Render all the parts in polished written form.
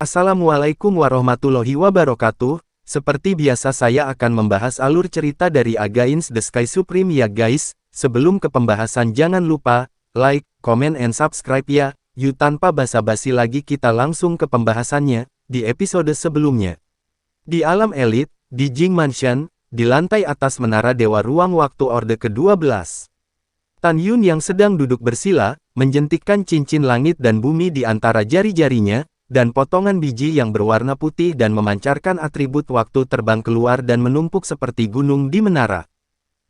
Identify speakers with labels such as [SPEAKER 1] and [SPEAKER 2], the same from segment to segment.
[SPEAKER 1] Assalamualaikum warahmatullahi wabarakatuh. Seperti biasa saya akan membahas alur cerita dari Against the Sky Supreme ya guys. Sebelum ke pembahasan jangan lupa, like, comment and subscribe ya. Yuk tanpa basa-basi lagi kita langsung ke pembahasannya, di episode sebelumnya. Di alam elit, di Jing Mansion, di lantai atas menara Dewa Ruang Waktu Orde ke-12. Tan Yun yang sedang duduk bersila, menjentikkan cincin langit dan bumi di antara jari-jarinya, dan potongan biji yang berwarna putih dan memancarkan atribut waktu terbang keluar dan menumpuk seperti gunung di menara.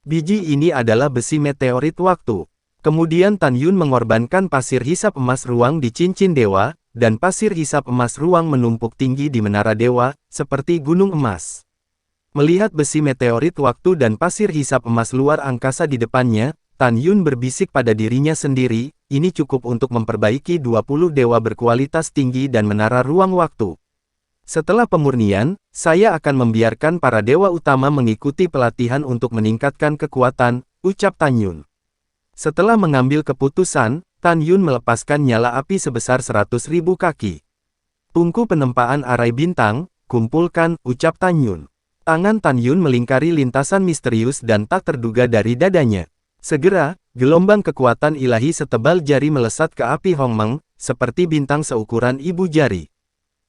[SPEAKER 1] Biji ini adalah besi meteorit waktu. Kemudian Tan Yun mengorbankan pasir hisap emas ruang di cincin dewa, dan pasir hisap emas ruang menumpuk tinggi di menara dewa, seperti gunung emas. Melihat besi meteorit waktu dan pasir hisap emas luar angkasa di depannya, Tan Yun berbisik pada dirinya sendiri, ini cukup untuk memperbaiki 20 dewa berkualitas tinggi dan menara ruang waktu. Setelah pemurnian, saya akan membiarkan para dewa utama mengikuti pelatihan untuk meningkatkan kekuatan, ucap Tan Yun. Setelah mengambil keputusan, Tan Yun melepaskan nyala api sebesar 100.000 kaki. Tungku penempaan arai bintang, kumpulkan, ucap Tan Yun. Tangan Tan Yun melingkari lintasan misterius dan tak terduga dari dadanya. Segera, gelombang kekuatan ilahi setebal jari melesat ke api Hongmeng, seperti bintang seukuran ibu jari.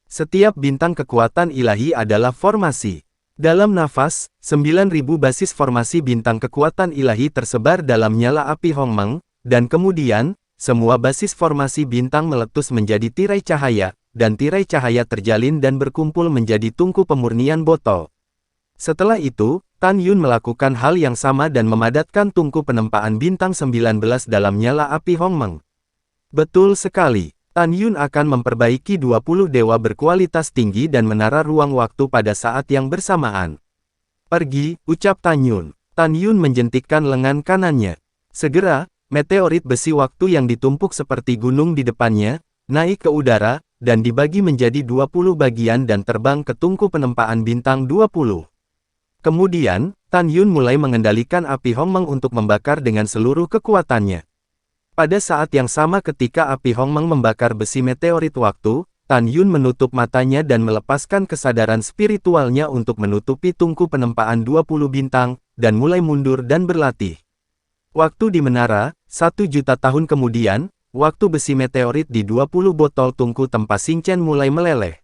[SPEAKER 1] Setiap bintang kekuatan ilahi adalah formasi. Dalam nafas, 9.000 basis formasi bintang kekuatan ilahi tersebar dalam nyala api Hongmeng, dan kemudian, semua basis formasi bintang meletus menjadi tirai cahaya, dan tirai cahaya terjalin dan berkumpul menjadi tungku pemurnian botol. Setelah itu, Tan Yun melakukan hal yang sama dan memadatkan tungku penempaan bintang 19 dalam nyala api Hongmeng. Betul sekali, Tan Yun akan memperbaiki 20 dewa berkualitas tinggi dan menara ruang waktu pada saat yang bersamaan. Pergi, ucap Tan Yun. Tan Yun menjentikkan lengan kanannya. Segera, meteorit besi waktu yang ditumpuk seperti gunung di depannya, naik ke udara, dan dibagi menjadi 20 bagian dan terbang ke tungku penempaan bintang 20. Kemudian, Tan Yun mulai mengendalikan api Hongmeng untuk membakar dengan seluruh kekuatannya. Pada saat yang sama ketika api Hongmeng membakar besi meteorit waktu, Tan Yun menutup matanya dan melepaskan kesadaran spiritualnya untuk menutupi tungku penempaan 20 bintang, dan mulai mundur dan berlatih. Waktu di menara, 1 juta tahun kemudian, waktu besi meteorit di 20 botol tungku tempat Xingchen mulai meleleh.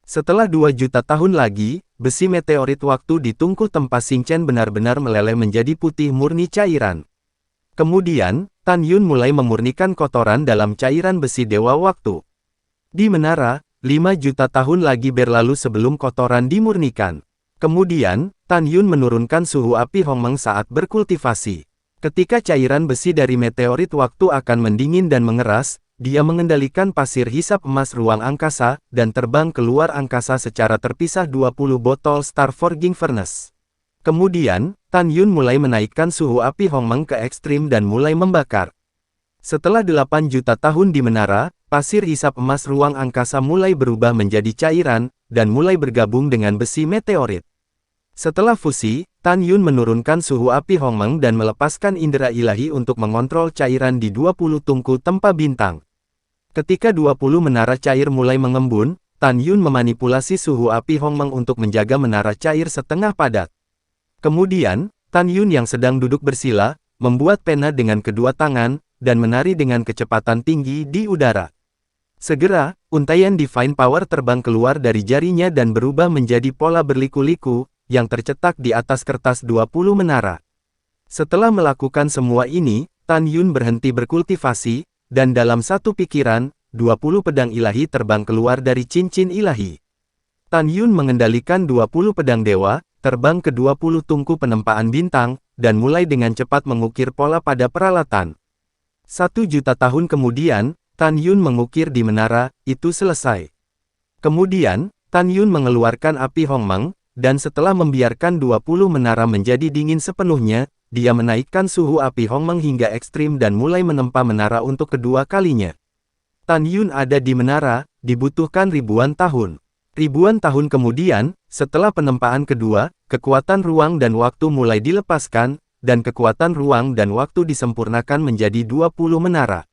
[SPEAKER 1] Setelah 2 juta tahun lagi, besi meteorit waktu di tungku tempat Xingchen benar-benar meleleh menjadi putih murni cairan. Kemudian, Tan Yun mulai memurnikan kotoran dalam cairan besi dewa waktu. Di menara, 5 juta tahun lagi berlalu sebelum kotoran dimurnikan. Kemudian, Tan Yun menurunkan suhu api Hongmeng saat berkultivasi. Ketika cairan besi dari meteorit waktu akan mendingin dan mengeras, dia mengendalikan pasir hisap emas ruang angkasa, dan terbang keluar angkasa secara terpisah 20 botol Star Forging Furnace. Kemudian, Tan Yun mulai menaikkan suhu api Hongmeng ke ekstrim dan mulai membakar. Setelah 8 juta tahun di menara, pasir hisap emas ruang angkasa mulai berubah menjadi cairan, dan mulai bergabung dengan besi meteorit. Setelah fusi, Tan Yun menurunkan suhu api Hongmeng dan melepaskan indera ilahi untuk mengontrol cairan di 20 tungku tempa bintang. Ketika 20 menara cair mulai mengembun, Tan Yun memanipulasi suhu api Hongmeng untuk menjaga menara cair setengah padat. Kemudian, Tan Yun yang sedang duduk bersila, membuat pena dengan kedua tangan, dan menari dengan kecepatan tinggi di udara. Segera, untaian Divine Power terbang keluar dari jarinya dan berubah menjadi pola berliku-liku, yang tercetak di atas kertas 20 menara. Setelah melakukan semua ini, Tan Yun berhenti berkultivasi, dan dalam satu pikiran, 20 pedang ilahi terbang keluar dari cincin ilahi. Tan Yun mengendalikan 20 pedang dewa, terbang ke 20 tungku penempaan bintang, dan mulai dengan cepat mengukir pola pada peralatan. 1 juta tahun kemudian, Tan Yun mengukir di menara, itu selesai. Kemudian, Tan Yun mengeluarkan api Hongmeng, dan setelah membiarkan 20 menara menjadi dingin sepenuhnya, dia menaikkan suhu api Hongmeng hingga ekstrim dan mulai menempa menara untuk kedua kalinya. Tan Yun ada di menara, dibutuhkan ribuan tahun. Ribuan tahun kemudian, setelah penempaan kedua, kekuatan ruang dan waktu mulai dilepaskan, dan kekuatan ruang dan waktu disempurnakan menjadi 20 menara.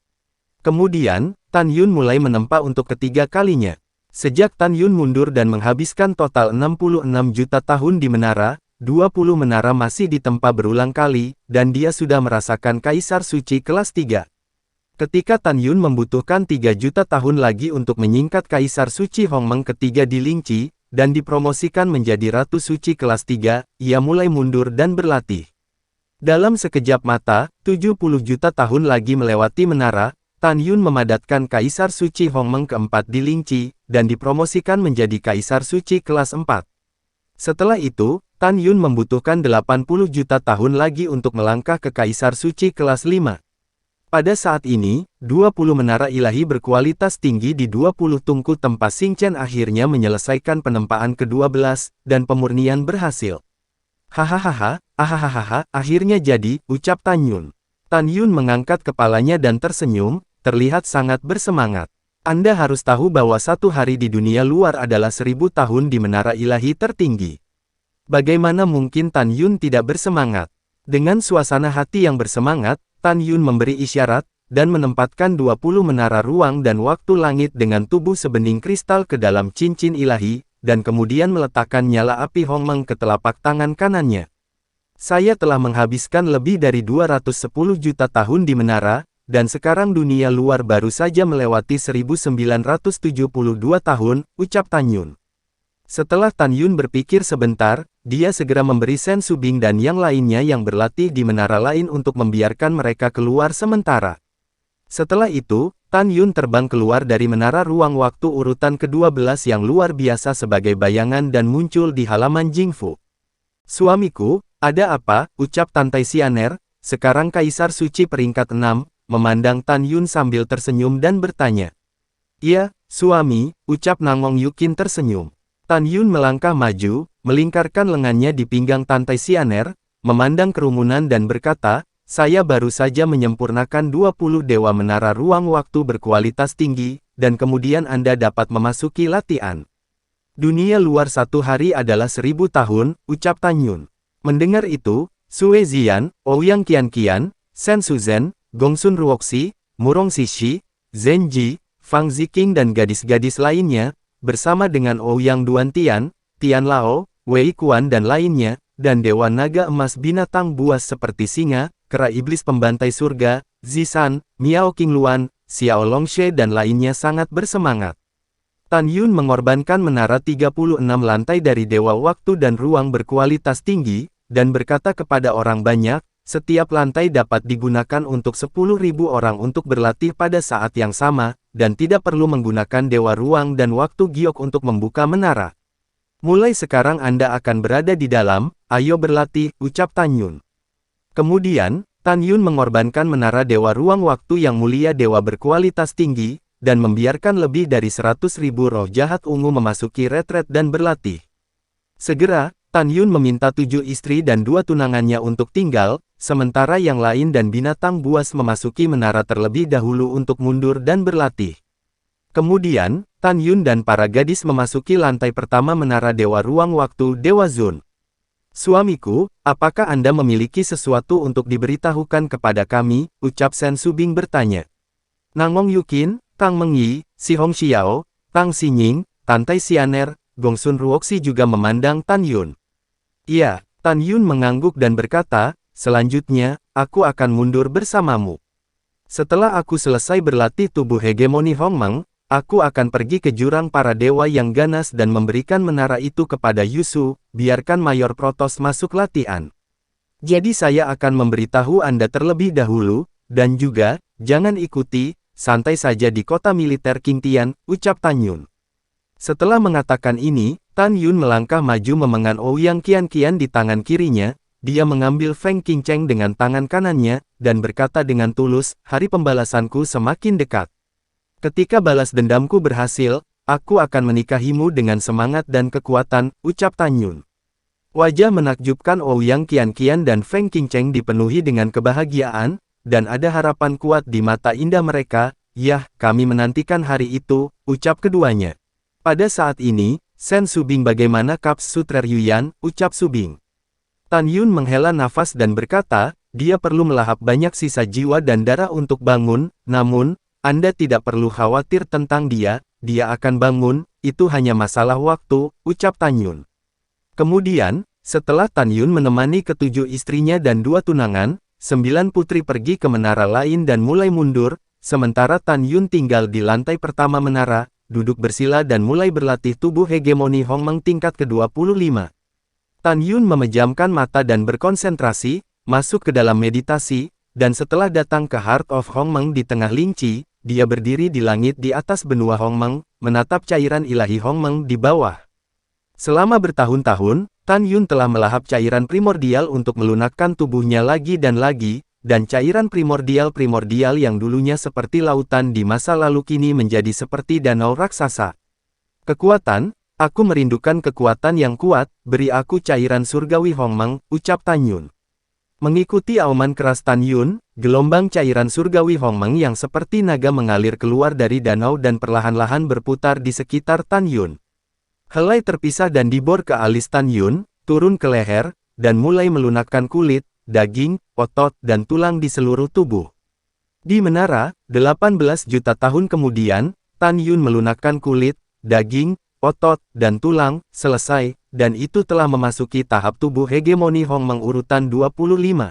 [SPEAKER 1] Kemudian, Tan Yun mulai menempa untuk ketiga kalinya. Sejak Tan Yun mundur dan menghabiskan total 66 juta tahun di menara, 20 menara masih ditempa berulang kali, dan dia sudah merasakan Kaisar Suci kelas 3. Ketika Tan Yun membutuhkan 3 juta tahun lagi untuk menyingkat Kaisar Suci Hongmeng ketiga di Lingqi, dan dipromosikan menjadi Ratu Suci kelas 3, ia mulai mundur dan berlatih. Dalam sekejap mata, 70 juta tahun lagi melewati menara, Tan Yun memadatkan Kaisar Suci Hongmeng keempat di Lingqi, dan dipromosikan menjadi Kaisar Suci kelas 4. Setelah itu, Tan Yun membutuhkan 80 juta tahun lagi untuk melangkah ke Kaisar Suci kelas 5. Pada saat ini, 20 menara ilahi berkualitas tinggi di 20 tungku tempat Xing Chen akhirnya menyelesaikan penempaan ke-12, dan pemurnian berhasil. Hahaha, akhirnya jadi, ucap Tan Yun. Tan Yun mengangkat kepalanya dan tersenyum, terlihat sangat bersemangat. Anda harus tahu bahwa satu hari di dunia luar adalah 1000 tahun di menara ilahi tertinggi. Bagaimana mungkin Tan Yun tidak bersemangat? Dengan suasana hati yang bersemangat, Tan Yun memberi isyarat, dan menempatkan 20 menara ruang dan waktu langit dengan tubuh sebening kristal ke dalam cincin ilahi, dan kemudian meletakkan nyala api Hongmeng ke telapak tangan kanannya. Saya telah menghabiskan lebih dari 210 juta tahun di menara, dan sekarang dunia luar baru saja melewati 1972 tahun, ucap Tan Yun. Setelah Tan Yun berpikir sebentar, dia segera memberi Sen Subing dan yang lainnya yang berlatih di menara lain untuk membiarkan mereka keluar sementara. Setelah itu, Tan Yun terbang keluar dari menara ruang waktu urutan ke-12 yang luar biasa sebagai bayangan dan muncul di halaman Jingfu. Suamiku, ada apa? Ucap Tantai Xianer, sekarang Kaisar Suci peringkat 6, memandang Tan Yun sambil tersenyum dan bertanya. Iya, suami, ucap Nangong Yukin tersenyum. Tan Yun melangkah maju, melingkarkan lengannya di pinggang Tantai Xianer, memandang kerumunan dan berkata, saya baru saja menyempurnakan 20 dewa menara ruang waktu berkualitas tinggi, dan kemudian Anda dapat memasuki latihan. Dunia luar satu hari adalah 1000 tahun, ucap Tan Yun. Mendengar itu, Sue Ziyan, Ouyang Qianqian, Sen Suzhen, Gongsun Ruoxi, Murong Xixi, Zhen Ji, Fang Ziqing dan gadis-gadis lainnya, bersama dengan Ouyang Duantian, Tian Lao, Wei Kuan dan lainnya, dan Dewa Naga Emas binatang buas seperti singa, kera iblis pembantai surga, Zishan, Miao Qingluan, Xiao Longshe dan lainnya sangat bersemangat. Tan Yun mengorbankan menara 36 lantai dari Dewa Waktu dan Ruang berkualitas tinggi, dan berkata kepada orang banyak, setiap lantai dapat digunakan untuk 10.000 orang untuk berlatih pada saat yang sama, dan tidak perlu menggunakan Dewa Ruang dan Waktu Giok untuk membuka menara. Mulai sekarang Anda akan berada di dalam, ayo berlatih, ucap Tan Yun. Kemudian, Tan Yun mengorbankan menara Dewa Ruang Waktu yang mulia Dewa berkualitas tinggi, dan membiarkan lebih dari 100.000 roh jahat ungu memasuki retret dan berlatih. Segera, Tan Yun meminta 7 istri dan 2 tunangannya untuk tinggal, sementara yang lain dan binatang buas memasuki menara terlebih dahulu untuk mundur dan berlatih. Kemudian, Tan Yun dan para gadis memasuki lantai pertama menara Dewa Ruang Waktu Dewa Zun. Suamiku, apakah Anda memiliki sesuatu untuk diberitahukan kepada kami? Ucap Sen Subing bertanya. Nangong Yukin, Tang Mengyi, Si Hong Xiao, Tang Xinying, Tantai Xianer, Gongsun Ruoxi juga memandang Tan Yun. Iya, Tan Yun mengangguk dan berkata, selanjutnya, aku akan mundur bersamamu. Setelah aku selesai berlatih tubuh hegemoni Hongmeng, aku akan pergi ke jurang para dewa yang ganas dan memberikan menara itu kepada Yusu, biarkan Mayor Protos masuk latihan. Jadi saya akan memberitahu Anda terlebih dahulu, dan juga, jangan ikuti, santai saja di kota militer Qingtian, ucap Tan Yun. Setelah mengatakan ini, Tan Yun melangkah maju memegang Ouyang Qianqian di tangan kirinya, dia mengambil Feng Qingcheng dengan tangan kanannya, dan berkata dengan tulus, hari pembalasanku semakin dekat. Ketika balas dendamku berhasil, aku akan menikahimu dengan semangat dan kekuatan, ucap Tan Yun. Wajah menakjubkan Ouyang Qianqian dan Feng Qingcheng dipenuhi dengan kebahagiaan, dan ada harapan kuat di mata indah mereka, yah, kami menantikan hari itu, ucap keduanya. Pada saat ini, Sen Subing bagaimana Kaps Sutrer Yuyan, ucap Subing. Tan Yun menghela nafas dan berkata, dia perlu melahap banyak sisa jiwa dan darah untuk bangun, namun, Anda tidak perlu khawatir tentang dia dia akan bangun, itu hanya masalah waktu, ucap Tan Yun. Kemudian, setelah Tan Yun menemani ketujuh istrinya dan 2 tunangan, 9 putri pergi ke menara lain dan mulai mundur, sementara Tan Yun tinggal di lantai pertama menara, duduk bersila dan mulai berlatih tubuh hegemoni Hongmeng tingkat ke-25. Tan Yun memejamkan mata dan berkonsentrasi, masuk ke dalam meditasi, dan setelah datang ke Heart of Hongmeng di tengah Lingqi, dia berdiri di langit di atas benua Hongmeng, menatap cairan ilahi Hongmeng di bawah. Selama bertahun-tahun, Tan Yun telah melahap cairan primordial untuk melunakkan tubuhnya lagi, dan cairan primordial yang dulunya seperti lautan di masa lalu kini menjadi seperti danau raksasa. Kekuatan, aku merindukan kekuatan yang kuat, beri aku cairan surgawi Hongmeng, ucap Tan Yun. Mengikuti auman keras Tan Yun, gelombang cairan surgawi Hongmeng yang seperti naga mengalir keluar dari danau dan perlahan-lahan berputar di sekitar Tan Yun. Helai terpisah dan dibor ke alis Tan Yun, turun ke leher, dan mulai melunakkan kulit, daging, otot, dan tulang di seluruh tubuh. Di menara, 18 juta tahun kemudian, Tan Yun melunakkan kulit, daging, otot, dan tulang, selesai, dan itu telah memasuki tahap tubuh hegemoni Hongmeng urutan 25.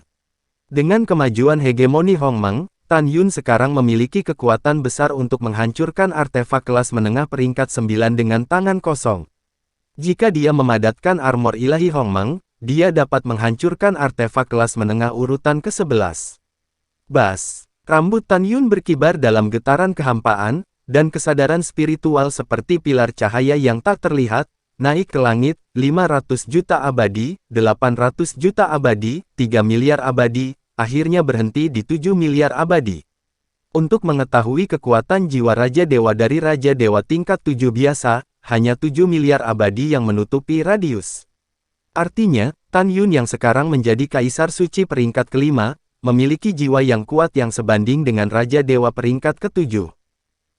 [SPEAKER 1] Dengan kemajuan hegemoni Hongmeng, Tan Yun sekarang memiliki kekuatan besar untuk menghancurkan artefak kelas menengah peringkat 9 dengan tangan kosong. Jika dia memadatkan armor ilahi Hongmeng, dia dapat menghancurkan artefak kelas menengah urutan ke-11. Bas! Rambut Tan Yun berkibar dalam getaran kehampaan, dan kesadaran spiritual seperti pilar cahaya yang tak terlihat, naik ke langit, 500 juta abadi, 800 juta abadi, 3 miliar abadi, akhirnya berhenti di 7 miliar abadi. Untuk mengetahui kekuatan jiwa Raja Dewa dari Raja Dewa tingkat 7 biasa, hanya 7 miliar abadi yang menutupi radius. Artinya, Tan Yun yang sekarang menjadi Kaisar Suci peringkat kelima, memiliki jiwa yang kuat yang sebanding dengan Raja Dewa peringkat ke-7.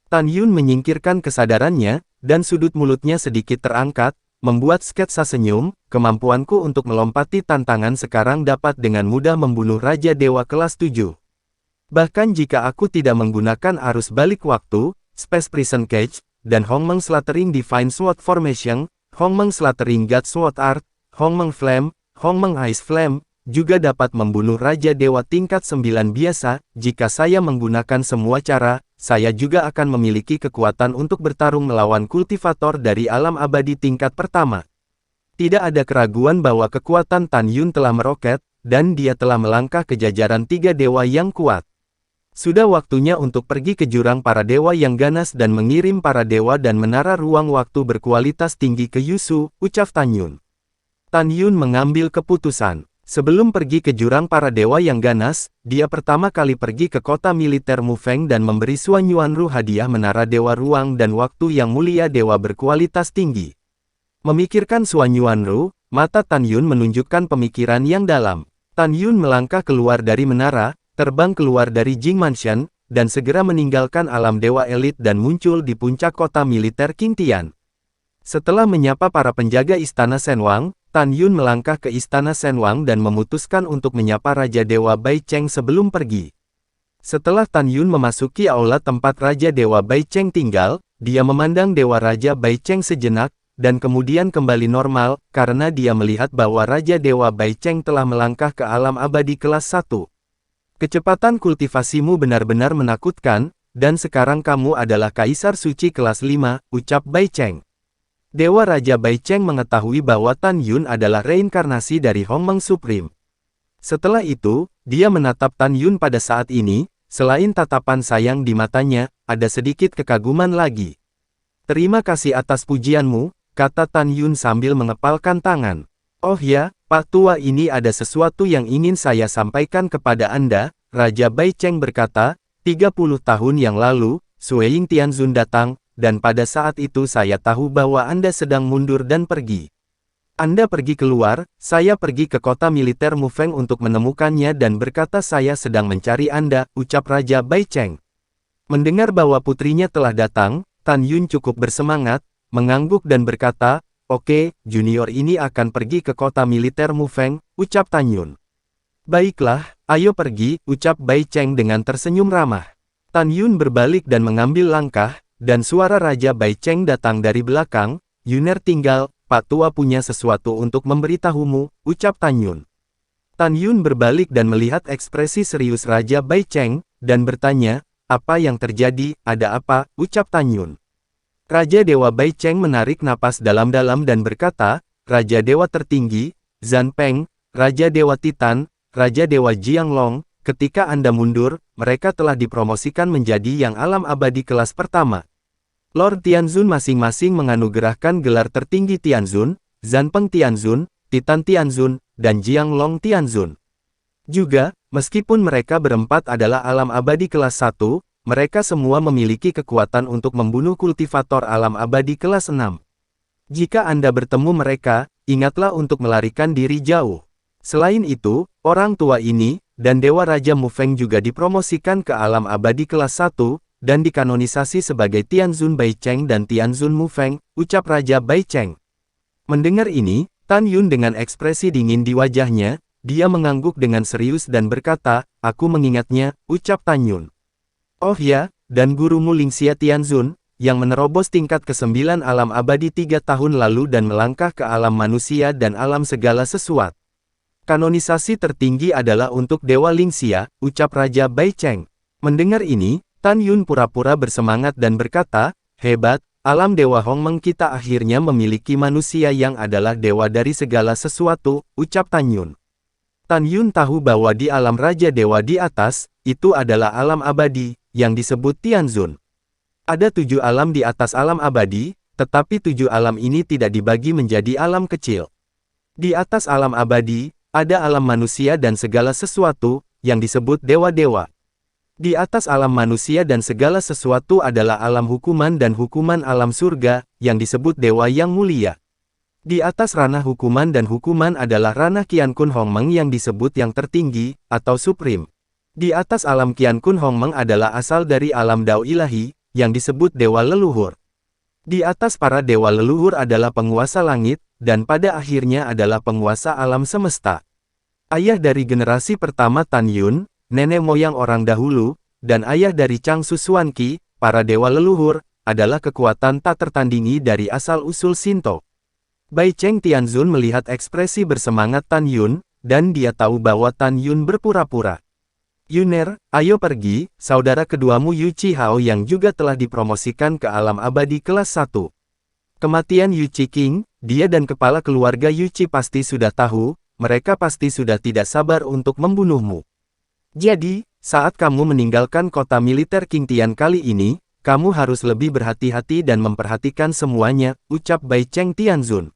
[SPEAKER 1] Tan Yun menyingkirkan kesadarannya, dan sudut mulutnya sedikit terangkat, membuat sketsa senyum, kemampuanku untuk melompati tantangan sekarang dapat dengan mudah membunuh Raja Dewa kelas 7. Bahkan jika aku tidak menggunakan arus balik waktu, Space Prison Cage, dan Hongmeng Slaughtering Divine Sword Formation, Hongmeng Slaughtering God Sword Art, Hongmeng Flame, Hongmeng Ice Flame, juga dapat membunuh Raja Dewa tingkat 9 biasa. Jika saya menggunakan semua cara, saya juga akan memiliki kekuatan untuk bertarung melawan kultivator dari alam abadi tingkat pertama. Tidak ada keraguan bahwa kekuatan Tan Yun telah meroket, dan dia telah melangkah ke jajaran 3 dewa yang kuat. Sudah waktunya untuk pergi ke jurang para dewa yang ganas dan mengirim para dewa dan menara ruang waktu berkualitas tinggi ke Yusu, ucap Tan Yun. Tan Yun mengambil keputusan. Sebelum pergi ke jurang para dewa yang ganas, dia pertama kali pergi ke kota militer Mufeng dan memberi Suan Yuanru hadiah menara dewa ruang dan waktu yang mulia dewa berkualitas tinggi. Memikirkan Suan Yuanru, mata Tan Yun menunjukkan pemikiran yang dalam. Tan Yun melangkah keluar dari menara, terbang keluar dari Jing Mansion, dan segera meninggalkan alam dewa elit dan muncul di puncak kota militer Qingtian. Setelah menyapa para penjaga istana Shenwang, Tan Yun melangkah ke istana Shenwang dan memutuskan untuk menyapa Raja Dewa Bai Cheng sebelum pergi. Setelah Tan Yun memasuki aula tempat Raja Dewa Bai Cheng tinggal, dia memandang Dewa Raja Bai Cheng sejenak, dan kemudian kembali normal, karena dia melihat bahwa Raja Dewa Bai Cheng telah melangkah ke alam abadi kelas 1. Kecepatan kultivasimu benar-benar menakutkan, dan sekarang kamu adalah Kaisar Suci kelas 5, ucap Bai Cheng. Dewa Raja Bai Cheng mengetahui bahwa Tan Yun adalah reinkarnasi dari Hongmeng Supreme. Setelah itu, dia menatap Tan Yun pada saat ini, selain tatapan sayang di matanya, ada sedikit kekaguman lagi. Terima kasih atas pujianmu, kata Tan Yun sambil mengepalkan tangan. Oh ya, Pak Tua, ini ada sesuatu yang ingin saya sampaikan kepada Anda, Raja Bai Cheng berkata, 30 tahun yang lalu, Sui Ying Tianzun datang, dan pada saat itu saya tahu bahwa Anda sedang mundur dan pergi. Anda pergi keluar, saya pergi ke kota militer Mufeng untuk menemukannya dan berkata saya sedang mencari Anda, ucap Raja Bai Cheng. Mendengar bahwa putrinya telah datang, Tan Yun cukup bersemangat, mengangguk dan berkata, oke, junior ini akan pergi ke kota militer Mufeng, ucap Tan Yun. Baiklah, ayo pergi, ucap Bai Cheng dengan tersenyum ramah. Tan Yun berbalik dan mengambil langkah, dan suara Raja Bai Cheng datang dari belakang. "Yuner tinggal, Pak Tua punya sesuatu untuk memberitahumu," ucap Tan Yun. Tan Yun berbalik dan melihat ekspresi serius Raja Bai Cheng, dan bertanya, "Apa yang terjadi, ada apa?" ucap Tan Yun. Raja Dewa Bai Cheng menarik napas dalam-dalam dan berkata, "Raja Dewa tertinggi, Zan Peng, Raja Dewa Titan, Raja Dewa Jianglong, ketika Anda mundur, mereka telah dipromosikan menjadi yang alam abadi kelas pertama." Lord Tianzun masing-masing menganugerahkan gelar tertinggi Tianzun, Zan Peng Tianzun, Titan Tianzun, dan Jianglong Tianzun. Juga, meskipun mereka berempat adalah alam abadi kelas 1, mereka semua memiliki kekuatan untuk membunuh kultivator alam abadi kelas 6. Jika Anda bertemu mereka, ingatlah untuk melarikan diri jauh. Selain itu, orang tua ini, dan Dewa Raja Mufeng juga dipromosikan ke alam abadi kelas 1, dan dikanonisasi sebagai Tianzun Bai Cheng dan Tianzun Mufeng, ucap Raja Bai Cheng. Mendengar ini, Tan Yun dengan ekspresi dingin di wajahnya, dia mengangguk dengan serius dan berkata, "Aku mengingatnya," ucap Tan Yun. "Oh ya, dan gurumu Lingxia Tianzun, yang menerobos tingkat ke-9 alam abadi 3 tahun lalu dan melangkah ke alam manusia dan alam segala sesuatu. Kanonisasi tertinggi adalah untuk Dewa Lingxia," ucap Raja Bai Cheng. Mendengar ini, Tan Yun pura-pura bersemangat dan berkata, "Hebat, alam Dewa Hongmeng kita akhirnya memiliki manusia yang adalah dewa dari segala sesuatu," ucap Tan Yun. Tan Yun tahu bahwa di alam Raja Dewa di atas, itu adalah alam abadi, yang disebut Tianzun. Ada 7 alam di atas alam abadi, tetapi 7 alam ini tidak dibagi menjadi alam kecil. Di atas alam abadi, ada alam manusia dan segala sesuatu, yang disebut dewa-dewa. Di atas alam manusia dan segala sesuatu adalah alam hukuman dan hukuman alam surga, yang disebut dewa yang mulia. Di atas ranah hukuman dan hukuman adalah ranah Qiankun Hongmeng yang disebut yang tertinggi, atau supreme. Di atas alam Qiankun Hongmeng adalah asal dari alam Dao Ilahi, yang disebut dewa leluhur. Di atas para dewa leluhur adalah penguasa langit, dan pada akhirnya adalah penguasa alam semesta. Ayah dari generasi pertama Tan Yun, nenek moyang orang dahulu, dan ayah dari Changsu Xuanqi, para dewa leluhur, adalah kekuatan tak tertandingi dari asal-usul Shinto. Bai Cheng Tianzun melihat ekspresi bersemangat Tan Yun, dan dia tahu bahwa Tan Yun berpura-pura. "Yuner, ayo pergi, saudara keduamu Yu Chi Hao yang juga telah dipromosikan ke alam abadi kelas 1. Kematian Yu Chi King, dia dan kepala keluarga Yu Chi pasti sudah tahu, mereka pasti sudah tidak sabar untuk membunuhmu. Jadi, saat kamu meninggalkan kota militer Qingtian kali ini, kamu harus lebih berhati-hati dan memperhatikan semuanya," ucap Bai Cheng Tianzun.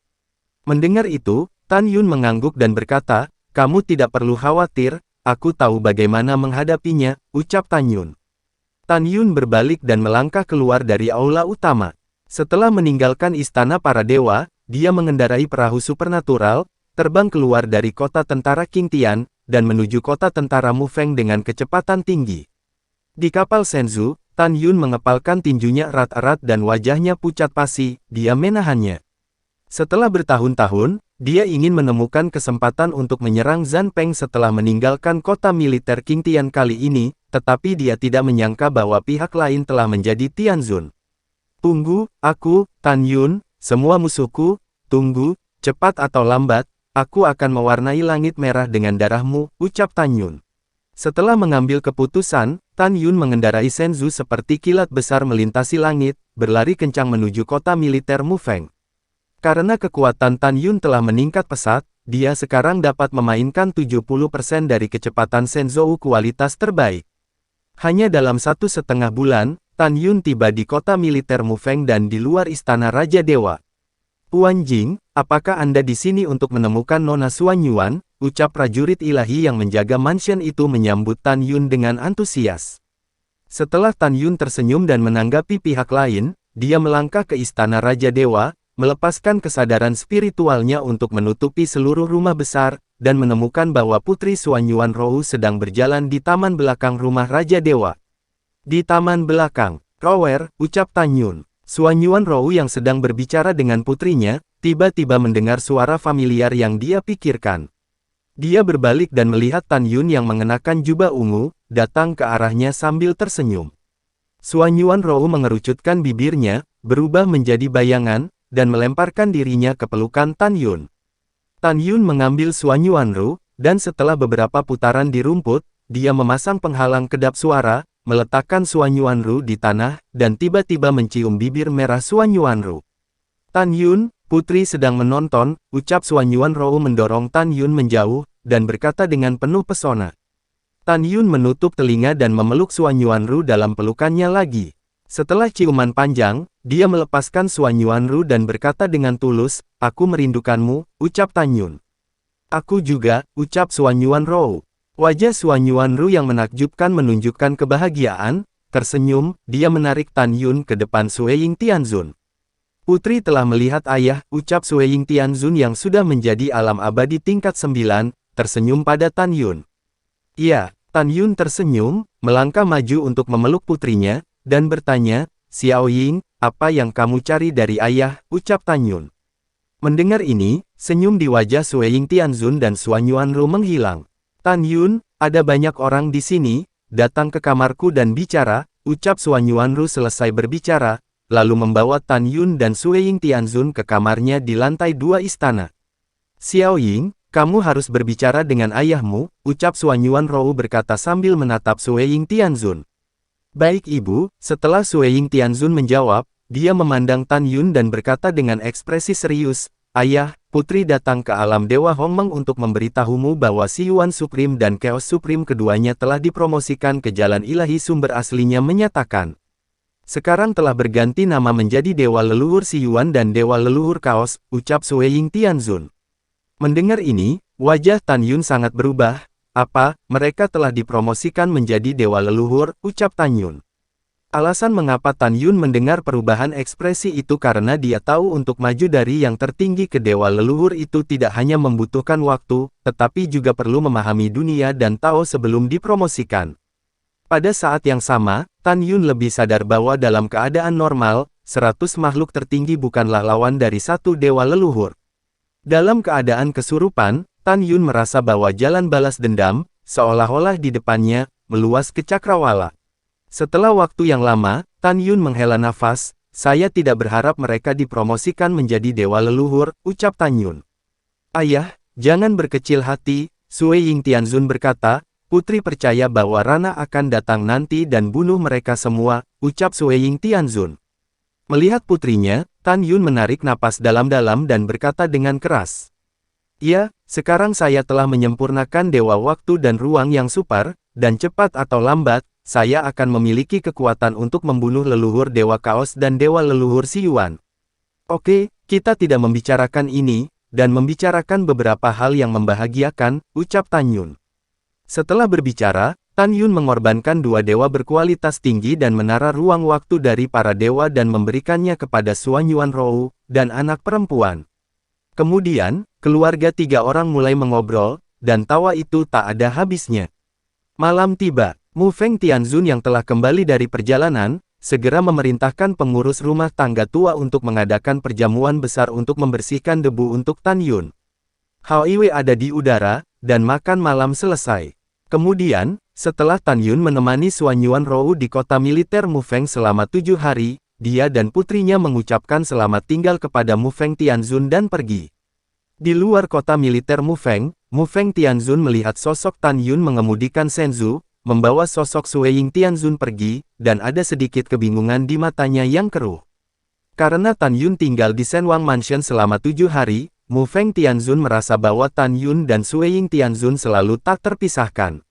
[SPEAKER 1] Mendengar itu, Tan Yun mengangguk dan berkata, "Kamu tidak perlu khawatir, aku tahu bagaimana menghadapinya," ucap Tan Yun. Tan Yun berbalik dan melangkah keluar dari aula utama. Setelah meninggalkan istana para dewa, dia mengendarai perahu supernatural, terbang keluar dari kota tentara Qingtian, dan menuju kota tentara Mufeng dengan kecepatan tinggi. Di kapal Shenzhou, Tan Yun mengepalkan tinjunya erat-erat dan wajahnya pucat pasi, dia menahannya. Setelah bertahun-tahun, dia ingin menemukan kesempatan untuk menyerang Zan Peng setelah meninggalkan kota militer Qingtian kali ini, tetapi dia tidak menyangka bahwa pihak lain telah menjadi Tianzun. "Tunggu, aku, Tan Yun, semua musuhku, tunggu, cepat atau lambat, aku akan mewarnai langit merah dengan darahmu," ucap Tan Yun. Setelah mengambil keputusan, Tan Yun mengendarai Shenzhou seperti kilat besar melintasi langit, berlari kencang menuju kota militer Mufeng. Karena kekuatan Tan Yun telah meningkat pesat, dia sekarang dapat memainkan 70% dari kecepatan Shenzhou kualitas terbaik. Hanya dalam 1,5 bulan, Tan Yun tiba di kota militer Mufeng dan di luar istana Raja Dewa. "Puan Jing, apakah Anda di sini untuk menemukan Nona Xuan Yuan?" ucap prajurit ilahi yang menjaga mansion itu menyambut Tan Yun dengan antusias. Setelah Tan Yun tersenyum dan menanggapi pihak lain, dia melangkah ke istana Raja Dewa, melepaskan kesadaran spiritualnya untuk menutupi seluruh rumah besar, dan menemukan bahwa Putri Xuan Yuan Rou sedang berjalan di taman belakang rumah Raja Dewa. "Di taman belakang, Rower," ucap Tan Yun. Xuan Yuan Rou yang sedang berbicara dengan putrinya, tiba-tiba mendengar suara familiar yang dia pikirkan. Dia berbalik dan melihat Tan Yun yang mengenakan jubah ungu, datang ke arahnya sambil tersenyum. Suan Yuanrou mengerucutkan bibirnya, berubah menjadi bayangan, dan melemparkan dirinya ke pelukan Tan Yun. Tan Yun mengambil Suan Yuanrou, dan setelah beberapa putaran di rumput, dia memasang penghalang kedap suara, meletakkan Suan Yuanrou di tanah, dan tiba-tiba mencium bibir merah Suan Yuanrou. Tan Yun, putri sedang menonton, ucap Suan Yuanrou mendorong Tan Yun menjauh, dan berkata dengan penuh pesona. Tan Yun menutup telinga dan memeluk Suan Yuanrou dalam pelukannya lagi. Setelah ciuman panjang, dia melepaskan Suan Yuanrou dan berkata dengan tulus, "Aku merindukanmu," ucap Tan Yun. "Aku juga," ucap Suan Yuanrou. Wajah Suan Yuanrou yang menakjubkan menunjukkan kebahagiaan, tersenyum, dia menarik Tan Yun ke depan Sue Ying Tianzun. "Putri telah melihat ayah," ucap Sue Ying Tianzun yang sudah menjadi alam abadi tingkat 9, tersenyum pada Tan Yun. "Iya." Tan Yun tersenyum, melangkah maju untuk memeluk putrinya, dan bertanya, "Xiao Ying, apa yang kamu cari dari ayah?" ucap Tan Yun. Mendengar ini, senyum di wajah Sue Ying Tianzun dan Suan Yuanrou menghilang. "Tan Yun, ada banyak orang di sini, datang ke kamarku dan bicara," ucap Suan Yuanrou selesai berbicara, lalu membawa Tan Yun dan Sue Ying Tianzun ke kamarnya di lantai 2 istana. "Xiao Ying, kamu harus berbicara dengan ayahmu," ucap Suan Yuanrou berkata sambil menatap Sue Ying Tianzun. "Baik ibu," setelah Sue Ying Tianzun menjawab, dia memandang Tan Yun dan berkata dengan ekspresi serius, "Ayah, putri datang ke alam Dewa Hongmeng untuk memberitahumu bahwa Si Yuan Supreme dan Chaos Supreme keduanya telah dipromosikan ke jalan ilahi sumber aslinya menyatakan. Sekarang telah berganti nama menjadi Dewa Leluhur Si Yuan dan Dewa Leluhur Chaos," ucap Sue Ying Tianzun. Mendengar ini, wajah Tan Yun sangat berubah. "Apa, mereka telah dipromosikan menjadi Dewa Leluhur?" ucap Tan Yun. Alasan mengapa Tan Yun mendengar perubahan ekspresi itu karena dia tahu untuk maju dari yang tertinggi ke Dewa Leluhur itu tidak hanya membutuhkan waktu, tetapi juga perlu memahami dunia dan Tao sebelum dipromosikan. Pada saat yang sama, Tan Yun lebih sadar bahwa dalam keadaan normal, 100 makhluk tertinggi bukanlah lawan dari satu Dewa Leluhur. Dalam keadaan kesurupan, Tan Yun merasa bahwa jalan balas dendam, seolah-olah di depannya, meluas ke cakrawala. Setelah waktu yang lama, Tan Yun menghela nafas, "Saya tidak berharap mereka dipromosikan menjadi Dewa Leluhur," ucap Tan Yun. "Ayah, jangan berkecil hati," Sue Ying Tianzun berkata, "Putri percaya bahwa Rana akan datang nanti dan bunuh mereka semua," ucap Sue Ying Tianzun. Melihat putrinya, Tan Yun menarik napas dalam-dalam dan berkata dengan keras, "Ya, sekarang saya telah menyempurnakan Dewa Waktu dan Ruang yang super, dan cepat atau lambat, saya akan memiliki kekuatan untuk membunuh leluhur Dewa Kaos dan Dewa Leluhur Si Yuan. Oke, kita tidak membicarakan ini, dan membicarakan beberapa hal yang membahagiakan," ucap Tan Yun. Setelah berbicara, Tan Yun mengorbankan dua dewa berkualitas tinggi dan menara ruang waktu dari para dewa dan memberikannya kepada Suan Yuanrou, dan anak perempuan. Kemudian, keluarga tiga orang mulai mengobrol, dan tawa itu tak ada habisnya. Malam tiba, Mu Feng Tianzun yang telah kembali dari perjalanan, segera memerintahkan pengurus rumah tangga tua untuk mengadakan perjamuan besar untuk membersihkan debu untuk Tan Yun. Hao Iwe ada di udara, dan makan malam selesai. Kemudian, setelah Tan Yun menemani Suan Yuanrou di kota militer Mu Feng selama 7 hari, dia dan putrinya mengucapkan selamat tinggal kepada Mu Feng Tianzun dan pergi. Di luar kota militer Mu Feng Tianzun melihat sosok Tan Yun mengemudikan Shenzhou, membawa sosok Sue Ying Tianzun pergi, dan ada sedikit kebingungan di matanya yang keruh. Karena Tan Yun tinggal di Shenwang Mansion selama 7 hari, Mu Feng Tianzun merasa bahwa Tan Yun dan Sue Ying Tianzun selalu tak terpisahkan.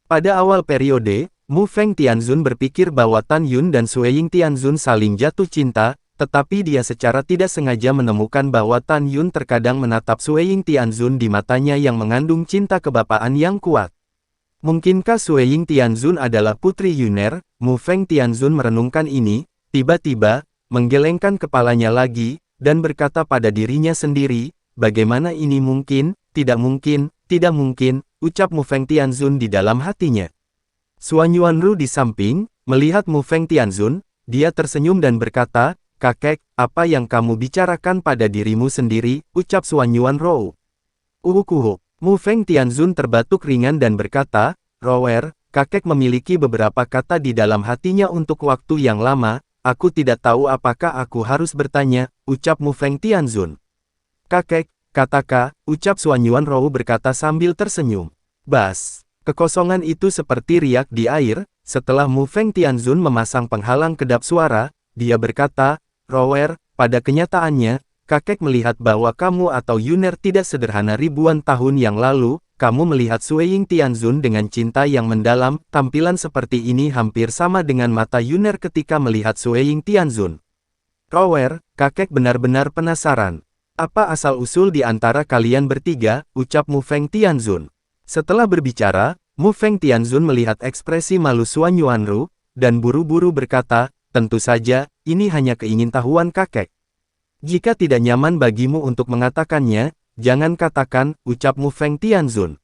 [SPEAKER 1] Pada awal periode, Mu Feng Tianzun berpikir bahwa Tan Yun dan Sue Ying Tianzun saling jatuh cinta, tetapi dia secara tidak sengaja menemukan bahwa Tan Yun terkadang menatap Sue Ying Tianzun di matanya yang mengandung cinta kebapaan yang kuat. Mungkinkah Sue Ying Tianzun adalah putri Yuner? Mu Feng Tianzun merenungkan ini, tiba-tiba, menggelengkan kepalanya lagi, dan berkata pada dirinya sendiri, "Bagaimana ini mungkin? Tidak mungkin, tidak mungkin," ucap Mu Feng Tianzun di dalam hatinya. Suan Yuanrou di samping, melihat Mu Feng Tianzun, dia tersenyum dan berkata, "Kakek, apa yang kamu bicarakan pada dirimu sendiri?" ucap Suan Yuanrou. Uhuk. Mu Feng Tianzun terbatuk ringan dan berkata, "Rower, kakek memiliki beberapa kata di dalam hatinya untuk waktu yang lama, aku tidak tahu apakah aku harus bertanya, ucap Mu Feng Tianzun. Kakek, kata, ucap Xuan Yuanrou berkata sambil tersenyum. Bas, kekosongan itu seperti riak di air, setelah Mu Feng Tianzun memasang penghalang kedap suara, dia berkata, Rower, pada kenyataannya, kakek melihat bahwa kamu atau Yuner tidak sederhana ribuan tahun yang lalu, kamu melihat Sueying Tianzun dengan cinta yang mendalam, tampilan seperti ini hampir sama dengan mata Yuner ketika melihat Sueying Tianzun. Rower, kakek benar-benar penasaran. Apa asal-usul di antara kalian bertiga, ucap Mu Feng Tianzun. Setelah berbicara, Mu Feng Tianzun melihat ekspresi malu Xuan Yuanrou, dan buru-buru berkata, tentu saja, ini hanya keingintahuan kakek. Jika tidak nyaman bagimu untuk mengatakannya, jangan katakan, ucap Mu Feng Tianzun.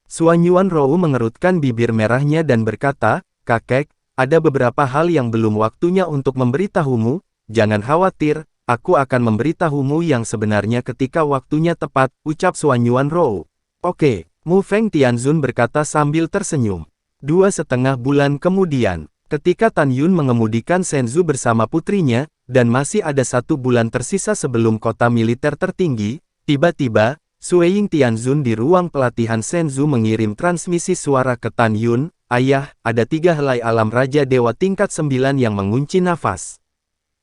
[SPEAKER 1] Xuan Yuanrou mengerutkan bibir merahnya dan berkata, kakek, ada beberapa hal yang belum waktunya untuk memberitahumu, jangan khawatir, aku akan memberitahumu yang sebenarnya ketika waktunya tepat, ucap Xuan Yuanrou. Oke, Mu Feng Tianzun berkata sambil tersenyum. 2,5 bulan kemudian, ketika Tan Yun mengemudikan Shenzhou bersama putrinya, dan masih ada 1 bulan tersisa sebelum kota militer tertinggi, tiba-tiba, Sueying Tianzun di ruang pelatihan Shenzhou mengirim transmisi suara ke Tan Yun, ayah, ada 3 helai alam raja dewa tingkat 9 yang mengunci nafas.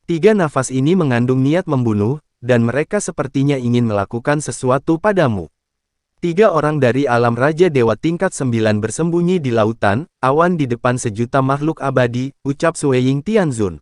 [SPEAKER 1] 3 nafas ini mengandung niat membunuh, dan mereka sepertinya ingin melakukan sesuatu padamu. 3 orang dari alam raja dewa tingkat 9 bersembunyi di lautan, awan di depan sejuta makhluk abadi, ucap Sueying Tianzun.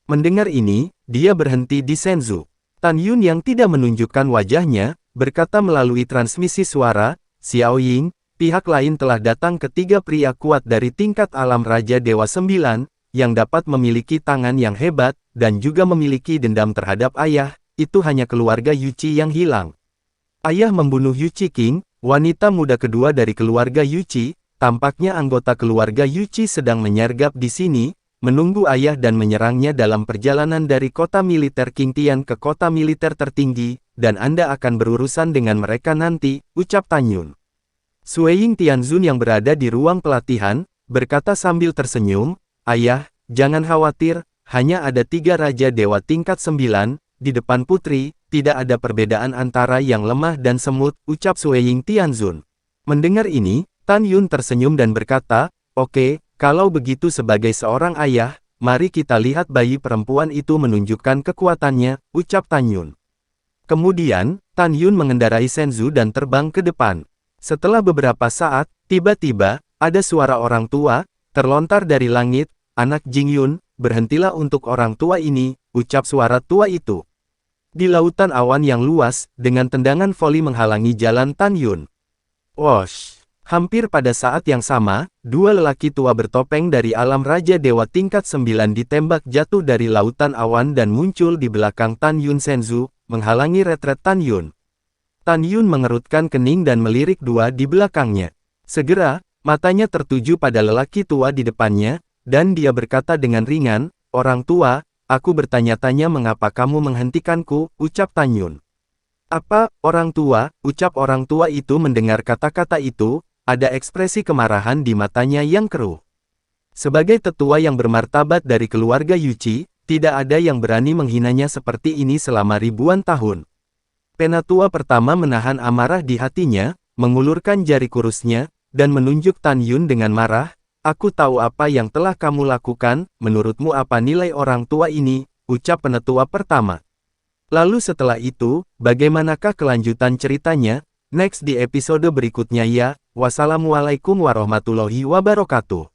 [SPEAKER 1] Mendengar ini, dia berhenti di Shenzhou. Tan Yun yang tidak menunjukkan wajahnya, berkata melalui transmisi suara, Xiao Ying, pihak lain telah datang ke 3 pria kuat dari tingkat alam raja dewa 9, yang dapat memiliki tangan yang hebat, dan juga memiliki dendam terhadap ayah, itu hanya keluarga Yuqi yang hilang. Ayah membunuh Yuqi King, wanita muda kedua dari keluarga Yuqi, tampaknya anggota keluarga Yuqi sedang menyergap di sini, menunggu ayah dan menyerangnya dalam perjalanan dari kota militer Qingtian ke kota militer tertinggi, dan Anda akan berurusan dengan mereka nanti, ucap Tan Yun. Sueying Tianzun yang berada di ruang pelatihan, berkata sambil tersenyum, ayah, jangan khawatir, hanya ada 3 raja dewa tingkat 9, di depan putri, tidak ada perbedaan antara yang lemah dan semut, ucap Sueying Tianzun. Mendengar ini, Tan Yun tersenyum dan berkata, oke, kalau begitu sebagai seorang ayah, mari kita lihat bayi perempuan itu menunjukkan kekuatannya, ucap Tan Yun. Kemudian, Tan Yun mengendarai Shenzhou dan terbang ke depan. Setelah beberapa saat, tiba-tiba, ada suara orang tua, terlontar dari langit, anak Jing Yun, berhentilah untuk orang tua ini, ucap suara tua itu. Di lautan awan yang luas, dengan tendangan voli menghalangi jalan Tan Yun. Wosh! Hampir pada saat yang sama, 2 lelaki tua bertopeng dari alam raja dewa tingkat 9 ditembak jatuh dari lautan awan dan muncul di belakang Tan Yun Shenzhou, menghalangi retret Tan Yun. Tan Yun mengerutkan kening dan melirik 2 di belakangnya. Segera, matanya tertuju pada lelaki tua di depannya, dan dia berkata dengan ringan, orang tua, aku bertanya-tanya mengapa kamu menghentikanku, ucap Tan Yun. Apa, orang tua, ucap orang tua itu mendengar kata-kata itu, ada ekspresi kemarahan di matanya yang keruh. Sebagai tetua yang bermartabat dari keluarga Yuqi, tidak ada yang berani menghinanya seperti ini selama ribuan tahun. Penatua pertama menahan amarah di hatinya, mengulurkan jari kurusnya, dan menunjuk Tan Yun dengan marah, aku tahu apa yang telah kamu lakukan, menurutmu apa nilai orang tua ini, ucap penatua pertama. Lalu setelah itu, bagaimanakah kelanjutan ceritanya? Next di episode berikutnya ya, wassalamualaikum warahmatullahi wabarakatuh.